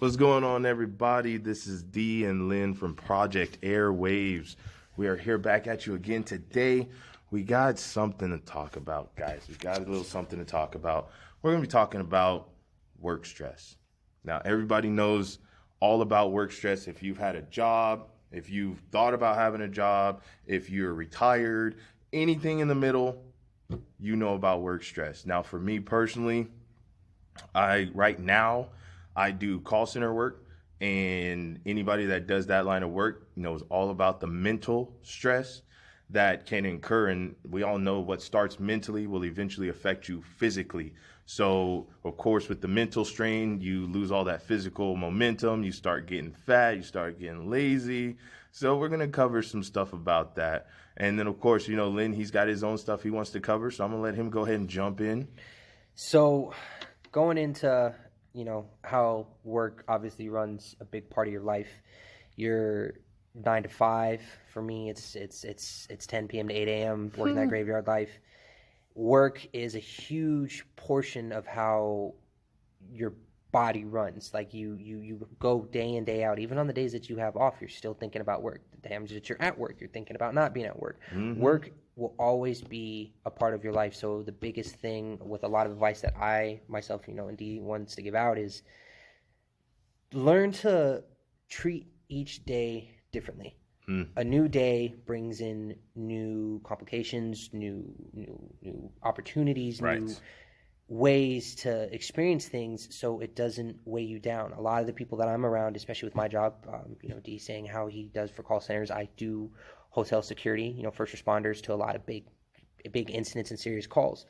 What's going on, everybody? This is D and Lynn from Project Airwaves. We are here back at you again today. We got something to talk about, guys. We got a little something to talk about. We're going to be talking about work stress. Now, everybody knows all about work stress. If you've had a job, if you've thought about having a job, if you're retired, anything in the middle, you know about work stress. Now, for me personally, right now, I do call center work, and anybody that does that line of work knows all about the mental stress that can incur. And we all know what starts mentally will eventually affect you physically. So, of course, with the mental strain, you lose all that physical momentum. You start getting fat. You start getting lazy. So we're going to cover some stuff about that. And then, of course, Lynn, he's got his own stuff he wants to cover. So I'm going to let him go ahead and jump in. So going into how work obviously runs a big part of your life. You're 9 to 5. For me, it's 10 p.m. to 8 a.m. working that graveyard life. Work is a huge portion of how your body runs. Like you go day in, day out. Even on the days that you have off, you're still thinking about work. The times that you're at work, you're thinking about not being at work. Work will always be a part of your life. So the biggest thing with a lot of advice that I myself, and D wants to give out is learn to treat each day differently. A new day brings in new complications, new opportunities, Right. new ways to experience things, so it doesn't weigh you down. A lot of the people that I'm around, especially with my job, D saying how he does for call centers, I do hotel security, first responders to a lot of big incidents and serious calls.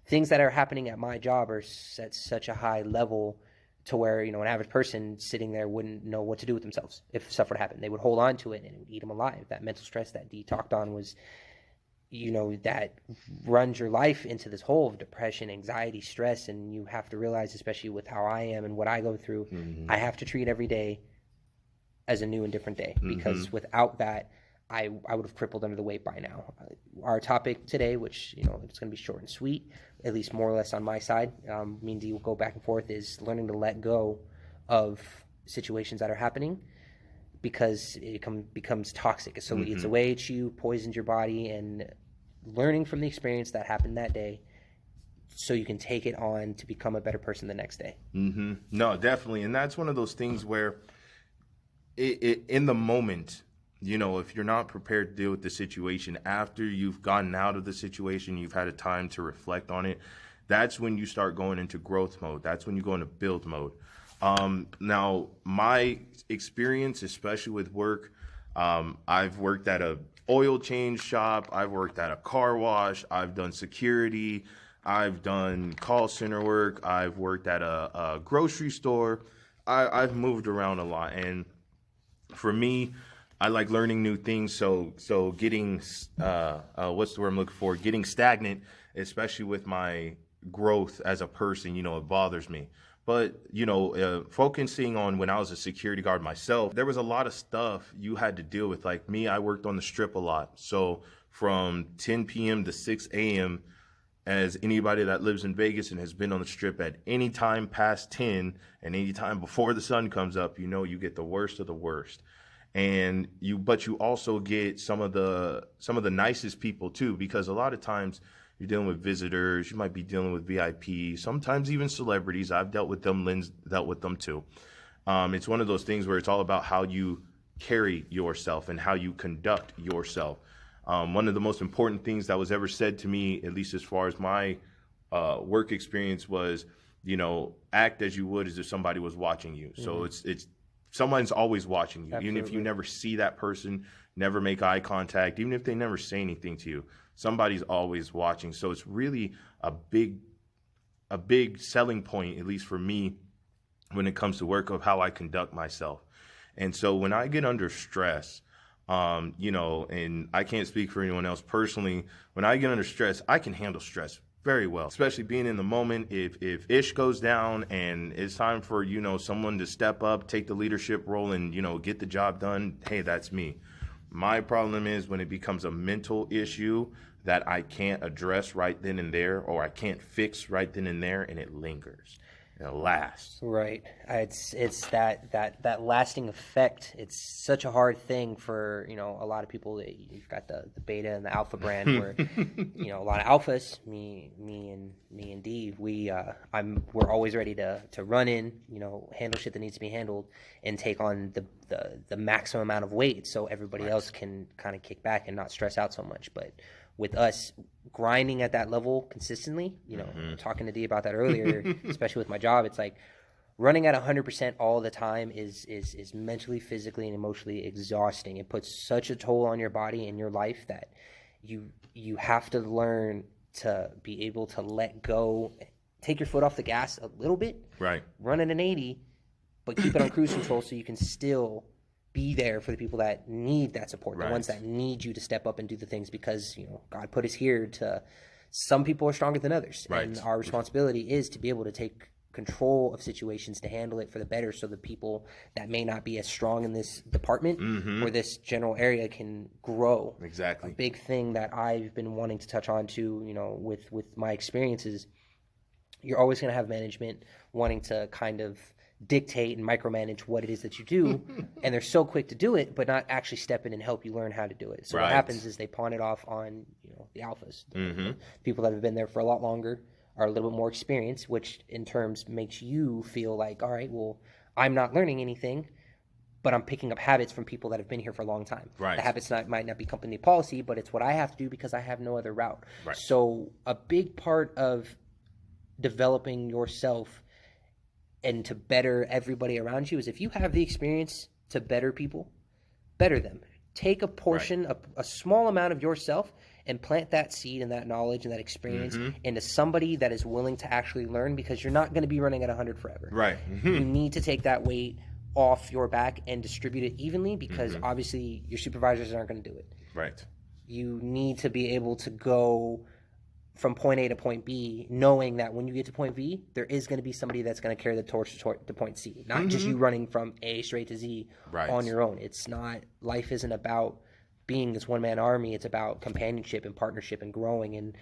Things that are happening at my job are at such a high level to where, an average person sitting there wouldn't know what to do with themselves if stuff would happen. They would hold on to it and it would eat them alive. That mental stress that D talked on was, that runs your life into this hole of depression, anxiety, stress, and you have to realize, especially with how I am and what I go through, I have to treat every day as a new and different day, because without that, I would have crippled under the weight by now. Our topic today, which, it's going to be short and sweet, at least more or less on my side, me and D will go back and forth, is learning to let go of situations that are happening, because it becomes toxic. So it's a way to you, poisons your body, and learning from the experience that happened that day so you can take it on to become a better person the next day. No, definitely. And that's one of those things where in the moment, if you're not prepared to deal with the situation after you've gotten out of the situation, you've had a time to reflect on it, that's when you start going into growth mode. That's when you go into build mode. Now, my experience, especially with work, I've worked at a oil change shop. I've worked at a car wash. I've done security. I've done call center work. I've worked at a grocery store. I've moved around a lot. And for me, I like learning new things. So getting, what's the word I'm looking for? Getting stagnant, especially with my growth as a person, it bothers me. But, focusing on when I was a security guard myself, there was a lot of stuff you had to deal with. Like me, I worked on the strip a lot. So from 10 p.m. to 6 a.m., as anybody that lives in Vegas and has been on the strip at any time past 10 and any time before the sun comes up, you get the worst of the worst. And but you also get some of the nicest people too, because a lot of times you're dealing with visitors, you might be dealing with VIP, sometimes even celebrities. I've dealt with them, Lynn's dealt with them too. It's one of those things where it's all about how you carry yourself and how you conduct yourself. One of the most important things that was ever said to me, at least as far as my work experience, was, act as you would as if somebody was watching you. So it's someone's always watching you. Absolutely. Even if you never see that person, never make eye contact, even if they never say anything to you, somebody's always watching. So it's really a big selling point, at least for me, when it comes to work, of how I conduct myself. And so when I get under stress, and I can't speak for anyone else personally, when I get under stress, I can handle stress very well, especially being in the moment. If ish goes down and it's time for, someone to step up, take the leadership role and, get the job done, hey, that's me. My problem is when it becomes a mental issue that I can't address right then and there, or I can't fix right then and there, and it lingers. it'll last. Right. It's that lasting effect. It's such a hard thing for, a lot of people. That you've got the beta and the alpha brand where, a lot of alphas, me and D, we're always ready to run in, handle shit that needs to be handled and take on the maximum amount of weight so everybody else can kind of kick back and not stress out so much. But with us grinding at that level consistently, talking to D about that earlier, especially with my job, it's like running at 100% all the time is mentally, physically, and emotionally exhausting. It puts such a toll on your body and your life that you have to learn to be able to let go, take your foot off the gas a little bit, right? Run at an 80, but keep it on cruise control so you can still be there for the people that need that support, the ones that need you to step up and do the things, because God put us here to. Some people are stronger than others, and our responsibility is to be able to take control of situations to handle it for the better, so the people that may not be as strong in this department or this general area can grow. Exactly. A big thing that I've been wanting to touch on too, with my experiences, you're always going to have management wanting to kind of dictate and micromanage what it is that you do, and they're so quick to do it but not actually step in and help you learn how to do it. So what happens is they pawn it off on the alphas, the people that have been there for a lot longer, are a little bit more experienced, which in terms makes you feel like, all right, well, I'm not learning anything, but I'm picking up habits from people that have been here for a long time. The habits might not be company policy, but it's what I have to do because I have no other route. So a big part of developing yourself and to better everybody around you is, if you have the experience to better people, better them. Take a portion, a small amount of yourself, and plant that seed and that knowledge and that experience into somebody that is willing to actually learn, because you're not going to be running at 100 forever. You need to take that weight off your back and distribute it evenly, because obviously your supervisors aren't going to do it. You need to be able to go from point A to point B, knowing that when you get to point B, there is going to be somebody that's going to carry the torch to point C, not just you running from A straight to Z on your own. It's not, life isn't about being this one-man army. It's about companionship and partnership and growing and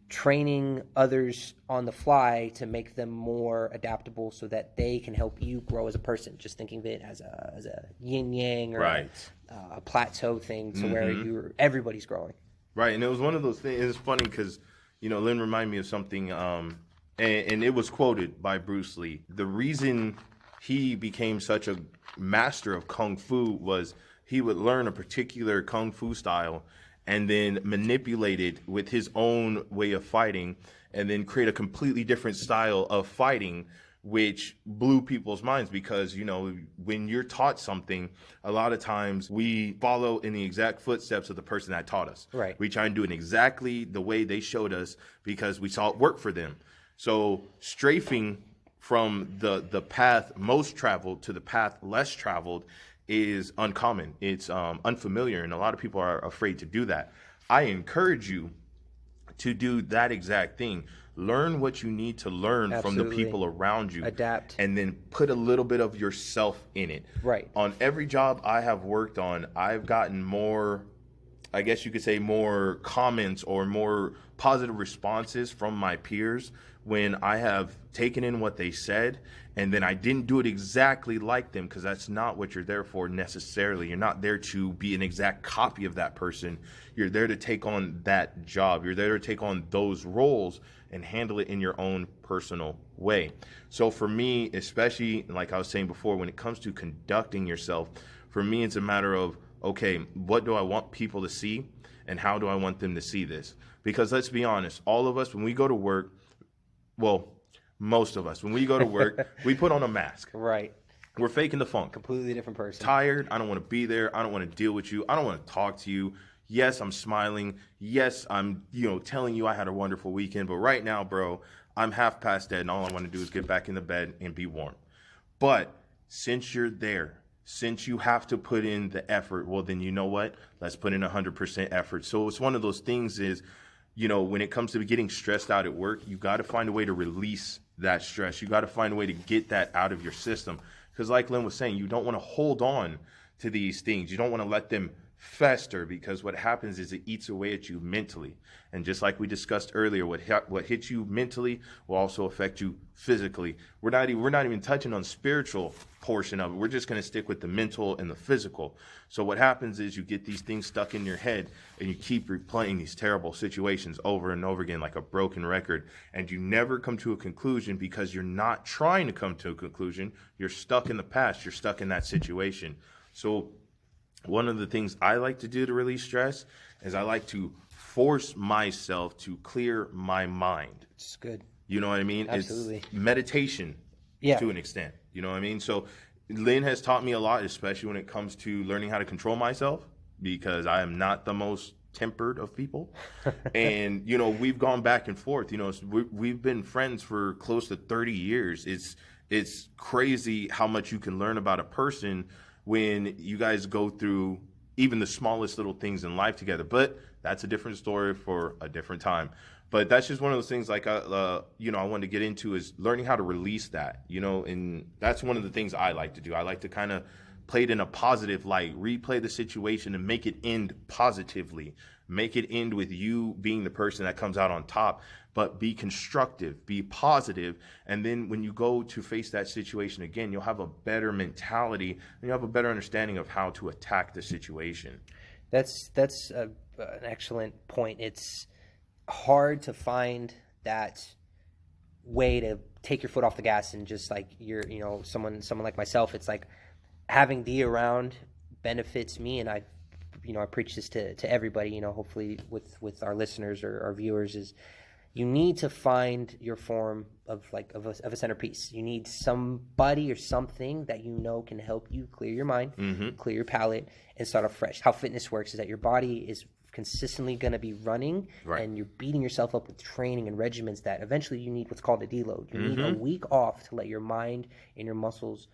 training others on the fly to make them more adaptable so that they can help you grow as a person. Just thinking of it as a yin-yang or a plateau thing to where everybody's growing. And it was one of those things. It's funny because Lynn reminded me of something, and it was quoted by Bruce Lee. The reason he became such a master of Kung Fu was he would learn a particular Kung Fu style and then manipulate it with his own way of fighting, and then create a completely different style of fighting, which blew people's minds. Because, when you're taught something, a lot of times we follow in the exact footsteps of the person that taught us. We try and do it exactly the way they showed us because we saw it work for them. So strafing from the path most traveled to the path less traveled is uncommon. It's unfamiliar, and a lot of people are afraid to do that. I encourage you to do that exact thing. Learn what you need to learn from the people around you. Adapt. And then put a little bit of yourself in it. On every job I have worked on, I've gotten more, I guess you could say, more comments or more positive responses from my peers when I have taken in what they said, and then I didn't do it exactly like them, because that's not what you're there for necessarily. You're not there to be an exact copy of that person. You're there to take on that job. You're there to take on those roles and handle it in your own personal way. So for me, especially like I was saying before, when it comes to conducting yourself, for me it's a matter of, okay, what do I want people to see, and how do I want them to see this? Because let's be honest, all of us, when we go to work, well, most of us, when we go to work, we put on a mask. We're faking the funk. Completely different person. Tired. I don't want to be there. I don't want to deal with you. I don't want to talk to you. Yes, I'm smiling. Yes, I'm, telling you I had a wonderful weekend. But right now, bro, I'm half past dead, and all I want to do is get back in the bed and be warm. But since you're there, since you have to put in the effort, well, then you know what? Let's put in 100% effort. So it's one of those things is, when it comes to getting stressed out at work, you got to find a way to release that stress. You got to find a way to get that out of your system. Because like Lynn was saying, you don't want to hold on to these things. You don't want to let them fester, because what happens is it eats away at you mentally. And just like we discussed earlier, what hits you mentally will also affect you physically. We're not even touching on spiritual portion of it. We're just going to stick with the mental and the physical. So what happens is you get these things stuck in your head, and you keep replaying these terrible situations over and over again like a broken record, and you never come to a conclusion because you're not trying to come to a conclusion. You're stuck in the past. You're stuck in that situation. So one of the things I like to do to release stress is I like to force myself to clear my mind. It's good. You know what I mean? Absolutely. It's meditation to an extent. You know what I mean? So Lynn has taught me a lot, especially when it comes to learning how to control myself, because I am not the most tempered of people. And, you know, we've gone back and forth. You know, we've been friends for close to 30 years. It's crazy how much you can learn about a person when you guys go through even the smallest little things in life together. But that's a different story for a different time. But that's just one of those things, like, I wanted to get into, is learning how to release that, you know, and that's one of the things I like to do. I like to kind of play it in a positive light, replay the situation and make it end positively, make it end with you being the person that comes out on top, but be constructive, be positive. And then when you go to face that situation again, you'll have a better mentality and you'll have a better understanding of how to attack the situation. That's an excellent point. It's hard to find that way to take your foot off the gas and just, like, someone like myself. It's like having D around benefits me, and I preach this to everybody, hopefully with our listeners or our viewers, is you need to find your form of a centerpiece. You need somebody or something that can help you clear your mind, clear your palate, and start off fresh. How fitness works is that your body is consistently going to be running, and you're beating yourself up with training and regimens that eventually you need what's called a deload. You need a week off to let your mind and your muscles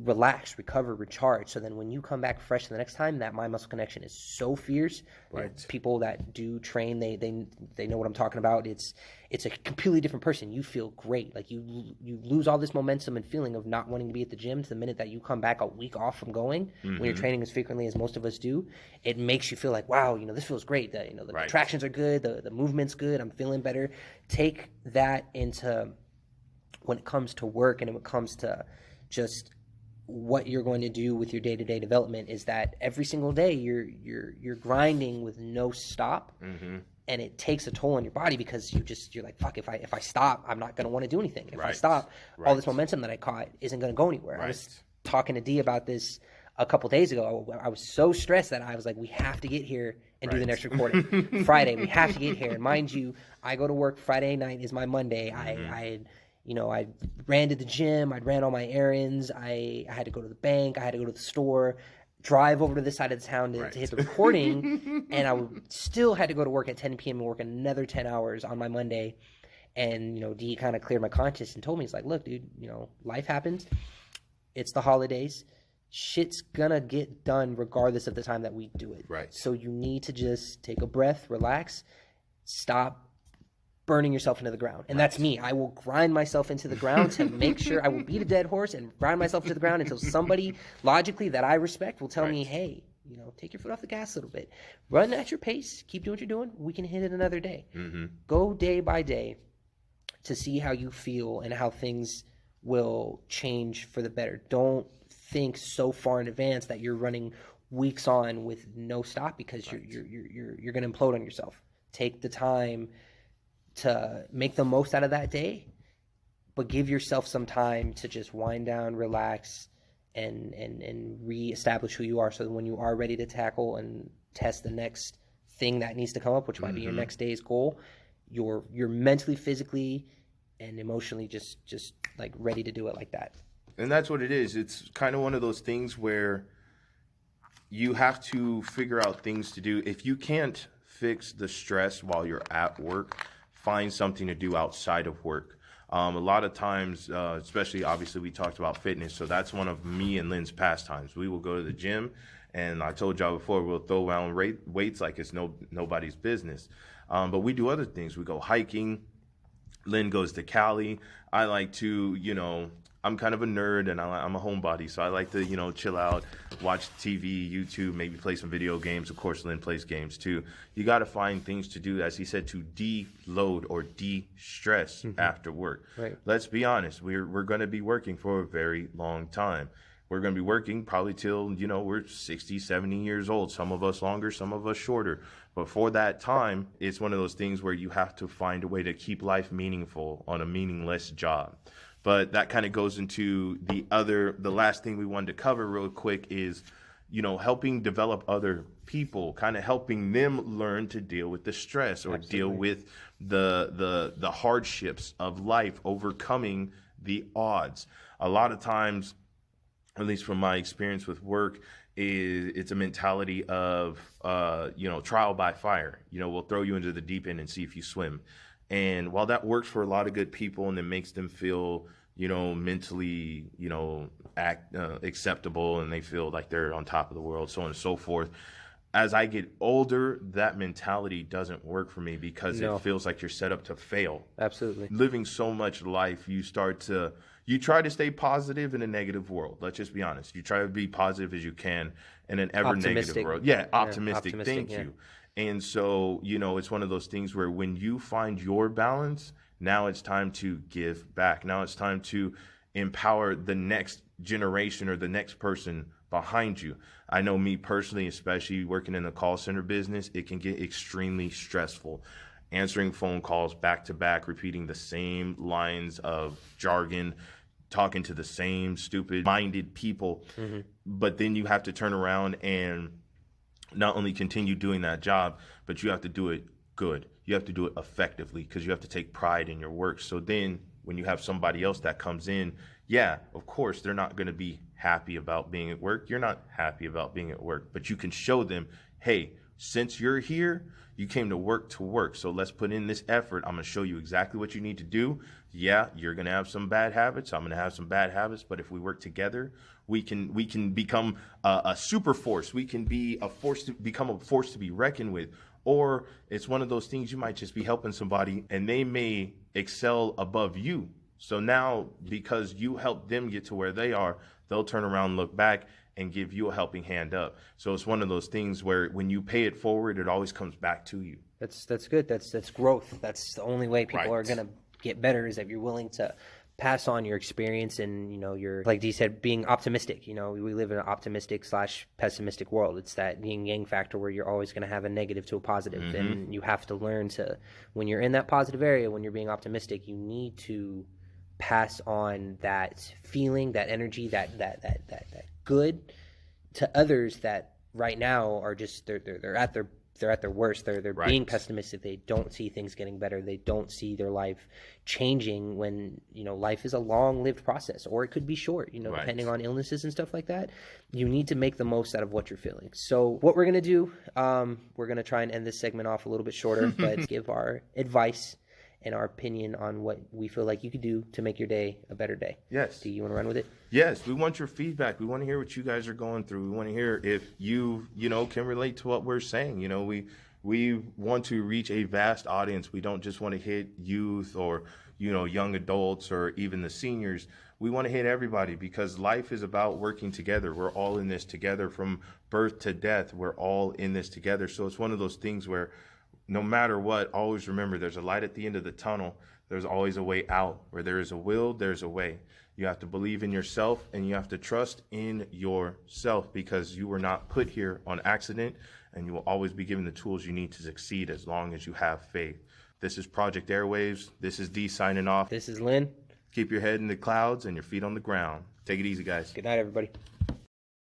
relax, recover, recharge. So then when you come back fresh the next time, that mind muscle connection is so fierce. Right. People that do train, they know what I'm talking about. It's a completely different person. You feel great. Like you lose all this momentum and feeling of not wanting to be at the gym to the minute that you come back a week off from going. When you're training as frequently as most of us do, it makes you feel like, wow, this feels great. The contractions are good, the movement's good, I'm feeling better. Take that into when it comes to work and when it comes to just what you're going to do with your day-to-day development, is that every single day you're grinding with no stop, and it takes a toll on your body, because you're like, fuck, if I stop, I'm not going to want to do anything. If I stop, all this momentum that I caught isn't going to go anywhere. I was talking to D about this a couple days ago. I was so stressed that I was like, we have to get here and do the next recording. Friday, we have to get here. And mind you, I go to work Friday night is my Monday. I ran to the gym. I ran all my errands. I had to go to the bank. I had to go to the store, drive over to this side of the town to hit the recording. And I still had to go to work at 10 p.m. and work another 10 hours on my Monday. And, D kind of cleared my conscience and told me, he's like, look, dude, life happens. It's the holidays. Shit's gonna get done regardless of the time that we do it. Right. So you need to just take a breath, relax, stop burning yourself into the ground. And that's me. I will grind myself into the ground to make sure I will beat a dead horse and grind myself into the ground until somebody logically that I respect will tell me, hey, take your foot off the gas a little bit. Run at your pace. Keep doing what you're doing. We can hit it another day. Go day by day to see how you feel and how things will change for the better. Don't think so far in advance that you're running weeks on with no stop, because you're going to implode on yourself. Take the time to make the most out of that day, but give yourself some time to just wind down, relax, and reestablish who you are, so that when you are ready to tackle and test the next thing that needs to come up, which might be your next day's goal, you're mentally, physically, and emotionally just like ready to do it like that. And that's what it is. It's kind of one of those things where you have to figure out things to do. If you can't fix the stress while you're at work, find something to do outside of work. A lot of times, especially obviously we talked about fitness, so that's one of me and Lynn's pastimes. We will go to the gym, and I told y'all before, we'll throw around weights like it's nobody's business. But we do other things. We go hiking. Lynn goes to Cali. I like to, I'm kind of a nerd and I'm a homebody, so I like to, chill out, watch TV, YouTube, maybe play some video games. Of course, Lynn plays games too. You got to find things to do, as he said, to de-load or de-stress after work. Right. Let's be honest, we're going to be working for a very long time. We're going to be working probably till, we're 60, 70 years old. Some of us longer, some of us shorter. But for that time, it's one of those things where you have to find a way to keep life meaningful on a meaningless job. But that kind of goes into the last thing we wanted to cover real quick is, helping develop other people, kind of helping them learn to deal with the stress or deal with the hardships of life, overcoming the odds. A lot of times, at least from my experience with work, it's a mentality of, trial by fire. We'll throw you into the deep end and see if you swim. And while that works for a lot of good people and it makes them feel, mentally, acceptable, and they feel like they're on top of the world, so on and so forth. As I get older, that mentality doesn't work for me because it feels like you're set up to fail. Absolutely. Living so much life, you try to stay positive in a negative world. Let's just be honest. You try to be positive as you can in an ever negative world. Yeah, optimistic. Thank you. And so, it's one of those things where when you find your balance, now it's time to give back. Now it's time to empower the next generation or the next person behind you. I know me personally, especially working in the call center business, it can get extremely stressful. Answering phone calls back to back, repeating the same lines of jargon, talking to the same stupid-minded people. But then you have to turn around and not only continue doing that job, but you have to do it good. You have to do it effectively because you have to take pride in your work. So then when you have somebody else that comes in, yeah, of course, they're not going to be happy about being at work. You're not happy about being at work, but you can show them, hey, since you're here, you came to work. So let's put in this effort. I'm going to show you exactly what you need to do. Yeah, you're going to have some bad habits. I'm going to have some bad habits. But if we work together, we can become a super force. We can become a force to be reckoned with. Or it's one of those things you might just be helping somebody and they may excel above you. So now, because you helped them get to where they are, they'll turn around and look back and give you a helping hand up. So it's one of those things where when you pay it forward, it always comes back to you. That's good. That's growth. That's the only way people are going to get better, is if you're willing to pass on your experience and, you're, like Dee said, being optimistic. We live in an optimistic / pessimistic world. It's that yin yang factor where you're always going to have a negative to a positive. And you have to learn to, when you're in that positive area, when you're being optimistic, you need to pass on that feeling, that energy, that good to others that right now are just they're at their worst. They're being pessimistic. They don't see things getting better. They don't see their life changing when, life is a long-lived process, or it could be short, depending on illnesses and stuff like that. You need to make the most out of what you're feeling. So what we're going to do, we're going to try and end this segment off a little bit shorter, but give our advice and our opinion on what we feel like you could do to make your day a better day. Yes. Do you want to run with it? Yes, we want your feedback. We want to hear what you guys are going through. We want to hear if you can relate to what we're saying. We want to reach a vast audience. We don't just want to hit youth or, young adults or even the seniors. We want to hit everybody because life is about working together. We're all in this together from birth to death. We're all in this together. So it's one of those things where no matter what, always remember there's a light at the end of the tunnel. There's always a way out. Where there is a will, there's a way. You have to believe in yourself and you have to trust in yourself because you were not put here on accident, and you will always be given the tools you need to succeed as long as you have faith. This is Project Airwaves. This is Dee signing off. This is Lynn. Keep your head in the clouds and your feet on the ground. Take it easy, guys. Good night, everybody.